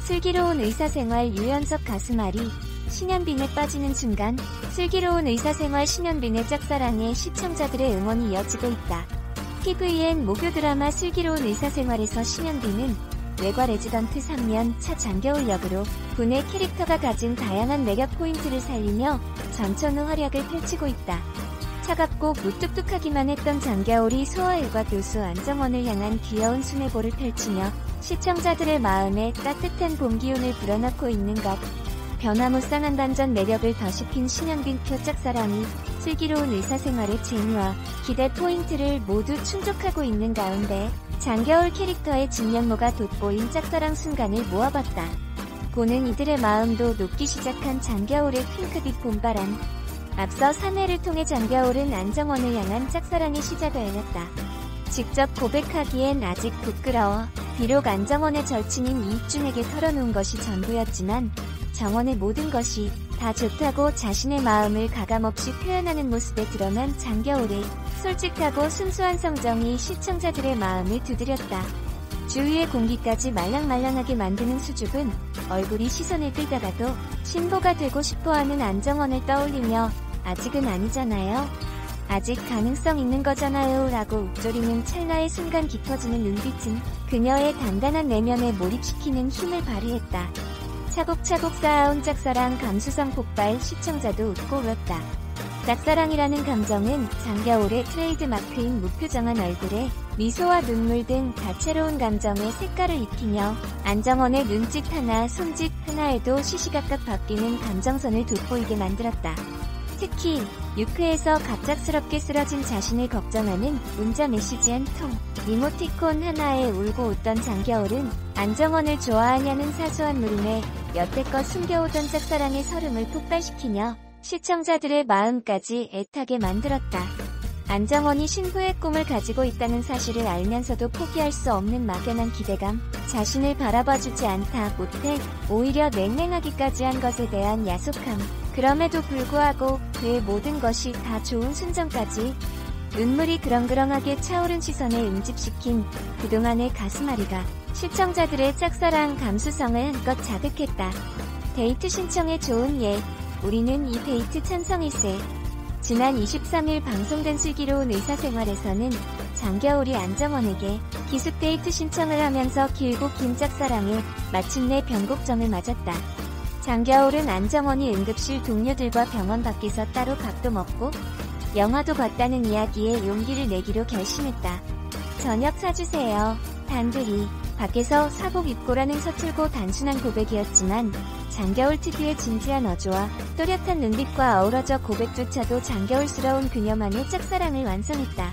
슬기로운 의사생활 유연석 가슴앓이 신현빈에 빠지는 순간 슬기로운 의사생활 신현빈의 짝사랑에 시청자들의 응원이 이어지고 있다. TVN 목요 드라마 슬기로운 의사생활에서 신현빈은 외과 레지던트 3년 차 장겨울 역으로 분의 캐릭터가 가진 다양한 매력 포인트를 살리며 전천후 활약을 펼치고 있다. 차갑고 무뚝뚝하기만 했던 장겨울이 소아일과 교수 안정원을 향한 귀여운 수뇌보를 펼치며 시청자들의 마음에 따뜻한 봄 기운을 불어넣고 있는 것. 변화무쌍한 반전 매력을 더시킨 신현빈 표 짝사랑이 슬기로운 의사생활의 재미와 기대 포인트를 모두 충족하고 있는 가운데 장겨울 캐릭터의 진면모가 돋보인 짝사랑 순간을 모아봤다. 보는 이들의 마음도 녹기 시작한 장겨울의 핑크빛 봄바람. 앞서 3회를 통해 장겨울은 안정원을 향한 짝사랑의 시작을 알렸다. 직접 고백하기엔 아직 부끄러워. 비록 안정원의 절친인 이익준에게 털어놓은 것이 전부였지만 정원의 모든 것이 다 좋다고 자신의 마음을 가감없이 표현하는 모습에 드러난 장겨울의 솔직하고 순수한 성정이 시청자들의 마음을 두드렸다. 주위의 공기까지 말랑말랑하게 만드는 수줍은 얼굴이 시선을 끌다가도 신보가 되고 싶어하는 안정원을 떠올리며 아직은 아니잖아요. 아직 가능성 있는 거잖아요 라고 욱조리는 찰나의 순간 깊어지는 눈빛은 그녀의 단단한 내면에 몰입시키는 힘을 발휘했다. 차곡차곡 쌓아온 짝사랑 감수성 폭발. 시청자도 웃고 울었다. 짝사랑이라는 감정은 장겨울의 트레이드 마크인 무표정한 얼굴에 미소와 눈물 등 다채로운 감정의 색깔을 입히며 안정원의 눈짓 하나 손짓 하나에도 시시각각 바뀌는 감정선을 돋보이게 만들었다. 특히 6회에서 갑작스럽게 쓰러진 자신을 걱정하는 문자 메시지 한 통, 이모티콘 하나에 울고 웃던 장겨울은 안정원을 좋아하냐는 사소한 물음에 여태껏 숨겨오던 짝사랑의 설움을 폭발시키며 시청자들의 마음까지 애타게 만들었다. 안정원이 신부의 꿈을 가지고 있다는 사실을 알면서도 포기할 수 없는 막연한 기대감, 자신을 바라봐주지 않다 못해 오히려 냉랭하기까지 한 것에 대한 야속함, 그럼에도 불구하고 그의 모든 것이 다 좋은 순정까지 눈물이 그렁그렁하게 차오른 시선에 응집시킨 그동안의 가슴앓이가 시청자들의 짝사랑 감수성을 한껏 자극했다. 데이트 신청에 좋은 예, 우리는 이 데이트 찬성일세. 지난 23일 방송된 슬기로운 의사생활에서는 장겨울이 안정원에게 기습 데이트 신청을 하면서 길고 긴 짝사랑에 마침내 변곡점을 맞았다. 장겨울은 안정원이 응급실 동료들과 병원 밖에서 따로 밥도 먹고 영화도 봤다는 이야기에 용기를 내기로 결심했다. 저녁 사주세요. 단둘이 밖에서 사복 입고라는 서툴고 단순한 고백이었지만 장겨울 특유의 진지한 어조와 또렷한 눈빛과 어우러져 고백조차도 장겨울스러운 그녀만의 짝사랑을 완성했다.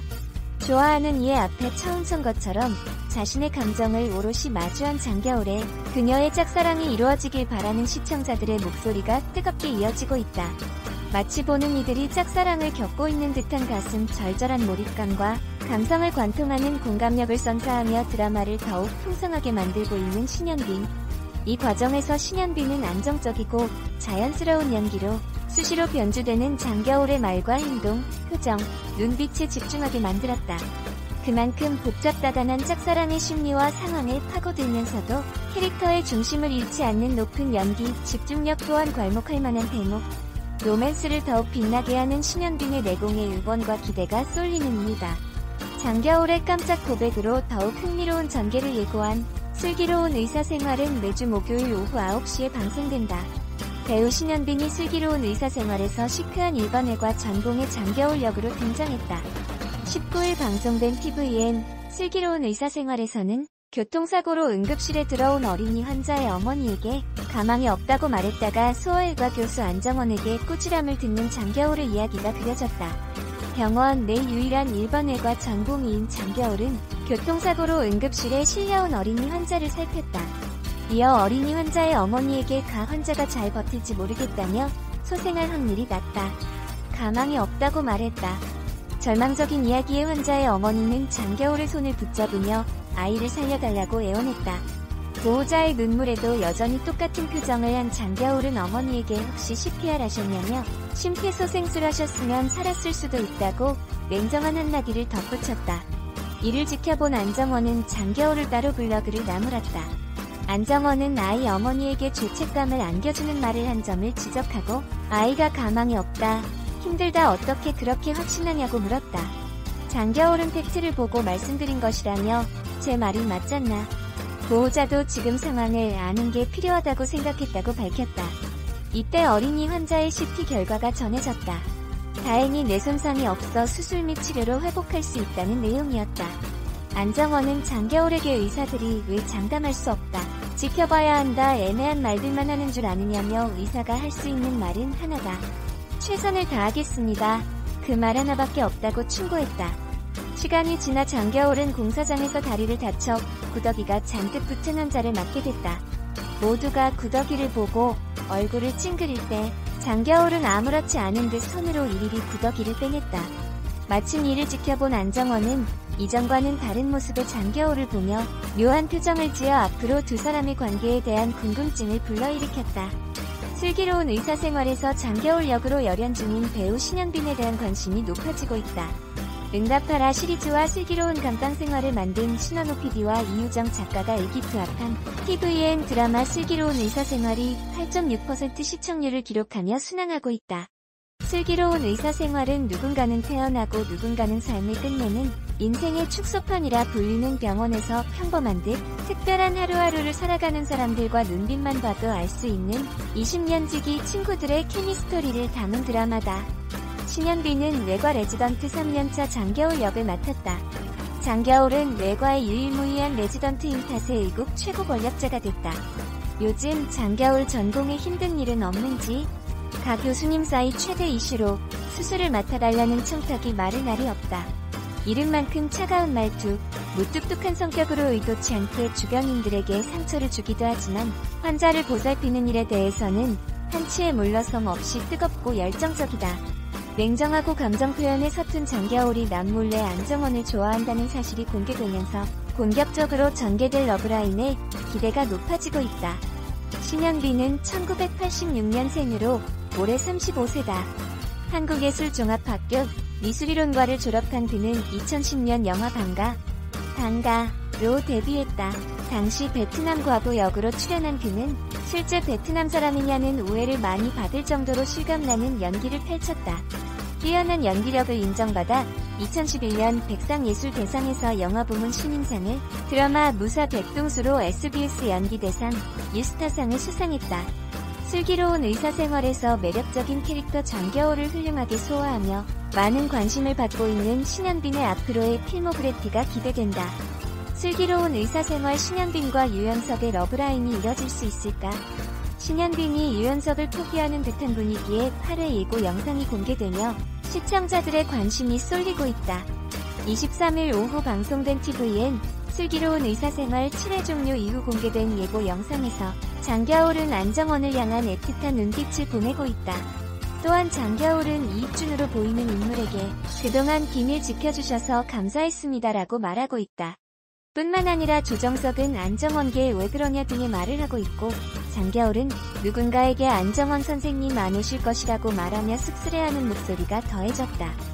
좋아하는 이의 앞에 처음 선 것처럼 자신의 감정을 오롯이 마주한 장겨울에 그녀의 짝사랑이 이루어지길 바라는 시청자들의 목소리가 뜨겁게 이어지고 있다. 마치 보는 이들이 짝사랑을 겪고 있는 듯한 가슴 절절한 몰입감과 감성을 관통하는 공감력을 선사하며 드라마를 더욱 풍성하게 만들고 있는 신현빈. 이 과정에서 신현빈은 안정적이고 자연스러운 연기로 수시로 변주되는 장겨울의 말과 행동, 표정, 눈빛에 집중하게 만들었다. 그만큼 복잡다단한 짝사랑의 심리와 상황에 파고들면서도 캐릭터의 중심을 잃지 않는 높은 연기, 집중력 또한 괄목할 만한 대목. 로맨스를 더욱 빛나게 하는 신현빈의 내공에 응원과 기대가 쏠리는 이유다. 장겨울의 깜짝 고백으로 더욱 흥미로운 전개를 예고한 슬기로운 의사생활은 매주 목요일 오후 9시에 방송된다. 배우 신현빈이 슬기로운 의사생활에서 시크한 일반회과 전공의 장겨울 역으로 등장했다. 19일 방송된 TVN 슬기로운 의사생활에서는 교통사고로 응급실에 들어온 어린이 환자의 어머니에게 가망이 없다고 말했다가 소아일과 교수 안정원에게 꾸지람을 듣는 장겨울의 이야기가 그려졌다. 병원 내 유일한 일반외과 전공의인 장겨울은 교통사고로 응급실에 실려온 어린이 환자를 살폈다. 이어 어린이 환자의 어머니에게 가 환자가 잘 버틸지 모르겠다며 소생할 확률이 낮다. 가망이 없다고 말했다. 절망적인 이야기의 환자의 어머니는 장겨울의 손을 붙잡으며 아이를 살려달라고 애원했다. 보호자의 눈물에도 여전히 똑같은 표정을 한 장겨울은 어머니에게 혹시 CPR 하셨냐며 심폐소생술 하셨으면 살았을 수도 있다고 냉정한 한마디를 덧붙였다. 이를 지켜본 안정원은 장겨울을 따로 불러 그를 나무랐다. 안정원은 아이 어머니에게 죄책감을 안겨주는 말을 한 점을 지적하고 아이가 가망이 없다, 힘들다 어떻게 그렇게 확신하냐고 물었다. 장겨울은 팩트를 보고 말씀드린 것이라며 제 말이 맞잖나. 보호자도 지금 상황을 아는 게 필요하다고 생각했다고 밝혔다. 이때 어린이 환자의 CT 결과가 전해졌다. 다행히 뇌 손상이 없어 수술 및 치료로 회복할 수 있다는 내용이었다. 안정원은 장겨울에게 의사들이 왜 장담할 수 없다, 지켜봐야 한다 애매한 말들만 하는 줄 아느냐며 의사가 할 수 있는 말은 하나다. 최선을 다하겠습니다. 그 말 하나밖에 없다고 충고했다. 시간이 지나 장겨울은 공사장에서 다리를 다쳐 구더기가 잔뜩 붙은 환자를 맡게 됐다. 모두가 구더기를 보고 얼굴을 찡그릴 때 장겨울은 아무렇지 않은 듯 손으로 일일이 구더기를 빼냈다. 마침 이를 지켜본 안정원은 이전과는 다른 모습의 장겨울을 보며 묘한 표정을 지어 앞으로 두 사람의 관계에 대한 궁금증을 불러일으켰다. 슬기로운 의사생활에서 장겨울 역으로 열연 중인 배우 신현빈에 대한 관심이 높아지고 있다. 응답하라 시리즈와 슬기로운 감방생활을 만든 신원호 PD와 이유정 작가가 일기투합한 TVN 드라마 슬기로운 의사생활이 8.6% 시청률을 기록하며 순항하고 있다. 슬기로운 의사생활은 누군가는 태어나고 누군가는 삶을 끝내는 인생의 축소판이라 불리는 병원에서 평범한 듯 특별한 하루하루를 살아가는 사람들과 눈빛만 봐도 알 수 있는 20년 지기 친구들의 케미스토리를 담은 드라마다. 신현빈은 외과 레지던트 3년차 장겨울 역을 맡았다. 장겨울은 외과의 유일무이한 레지던트인 탓에 의국 최고 권력자가 됐다. 요즘 장겨울 전공에 힘든 일은 없는지 가 교수님 사이 최대 이슈로 수술을 맡아달라는 청탁이 마를 날이 없다. 이름만큼 차가운 말투, 무뚝뚝한 성격으로 의도치 않게 주변인들에게 상처를 주기도 하지만 환자를 보살피는 일에 대해서는 한치의 물러섬 없이 뜨겁고 열정적이다. 냉정하고 감정 표현에 서툰 장겨울이 남몰래 안정원을 좋아한다는 사실이 공개되면서 본격적으로 전개될 러브라인에 기대가 높아지고 있다. 신현빈은 1986년생으로 올해 35세다. 한국예술종합학교 미술이론과를 졸업한 그는 2010년 영화 방가로 데뷔했다. 당시 베트남 과부 역으로 출연한 그는 실제 베트남 사람이냐는 오해를 많이 받을 정도로 실감나는 연기를 펼쳤다. 뛰어난 연기력을 인정받아 2011년 백상예술대상에서 영화부문 신인상을, 드라마 무사 백동수로 SBS 연기대상, 유스타상을 수상했다. 슬기로운 의사생활에서 매력적인 캐릭터 장겨울을 훌륭하게 소화하며 많은 관심을 받고 있는 신현빈의 앞으로의 필모그래피가 기대된다. 슬기로운 의사생활 신현빈과 유연석의 러브라인이 이뤄질 수 있을까? 신현빈이 유연석을 포기하는 듯한 분위기에 8회 예고 영상이 공개되며 시청자들의 관심이 쏠리고 있다. 23일 오후 방송된 TVN 슬기로운 의사생활 7회 종료 이후 공개된 예고 영상에서 장겨울은 안정원을 향한 애틋한 눈빛을 보내고 있다. 또한 장겨울은 이익준으로 보이는 인물에게 그동안 비밀 지켜주셔서 감사했습니다라고 말하고 있다. 뿐만 아니라 조정석은 안정원께 왜 그러냐 등의 말을 하고 있고, 장겨울은 누군가에게 안정원 선생님 안 오실 것이라고 말하며 씁쓸해하는 목소리가 더해졌다.